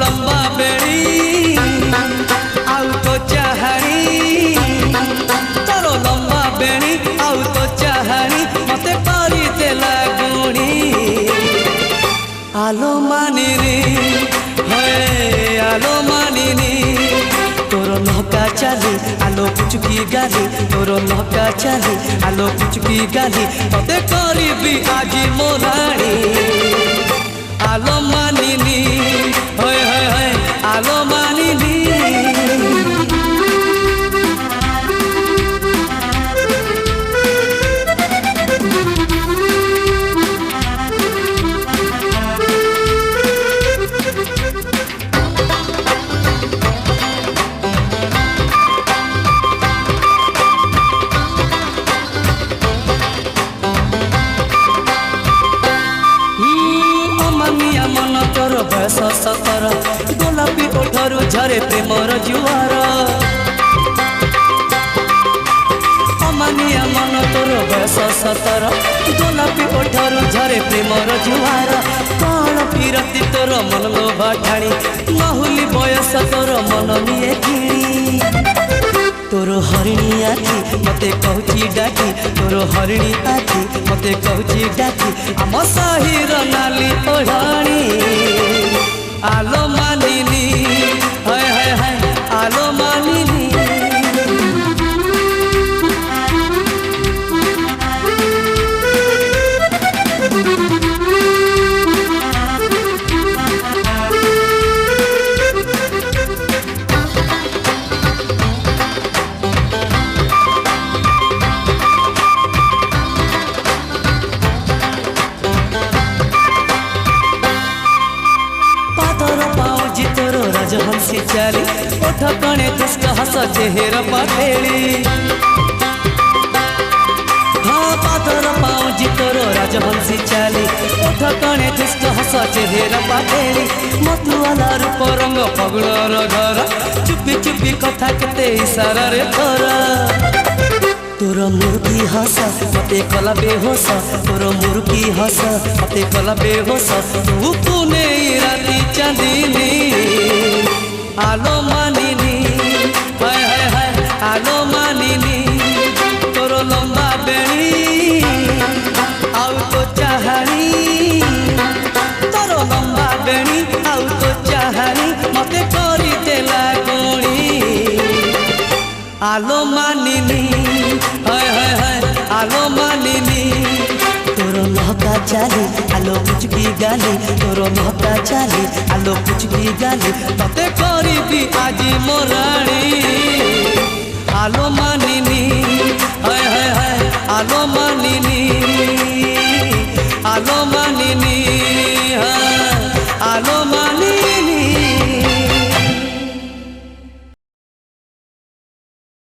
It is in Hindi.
लंबा बेड़ी आउ तो चाहानी तोर लंबा बेड़ी आउ तो चाहानी मते करी देला गुणी आलो मानिनी हे आलो मानिनी तोर नौका चाली आलो पुचुकी गाली तोर नौका चाली आलो पुचुकी गाली मते करी आज मोराणी आलो मानिनी होय होय होय आलो मानिनी बयस सतर गोलापी ओठरू झरे प्रेमर जुआर अमानिया मन तोर बयस सतर गोलापी ओठरू झरे प्रेमर जुआर कौन फिरती तोर मन लोभा ठाणी माहुली बयस तोर मन निये किणी तोर हरिणी आखि मते कहूची डाकी तोर हरिणी आखि मते कहूची डाकी आम साहिर नाली ओढ़ाणी आलो मानिनी हाय हाय हाय आलो मानिनी राजहंसी चाली ओठ कणे तुष्ट हस चेहरा पातेली हाँ पाथर पाऊजी तोर राजहंसी चाली ओठ कणे तुष्ट हस चेहरा पातेली मतुआला रूप रंग पगुलर घर चुपी चुपी कथा केते इशारा रे तोरा तोर मुर्गी हस मते कला बेहोस तोर मुर्गी हस मते कला बेहोस तू पुने राती चांदनी आलो मानिनी हाय हाय हाय आलो मानिनी तोर लंबा बेड़ी आउ तो चाहानी तोर लंबा बेड़ी आउ तो चाहानी मते करी देला गुणी आलो मानिनी हाय हाय हाय आलो मानिनी तोर नौका चाली आलो पुचकी गाली तोर नौका चाली आलो पुचकी गाली तते करी आज मोराणी आलो मानिनी हाय हाय हाय आलो मानिनी।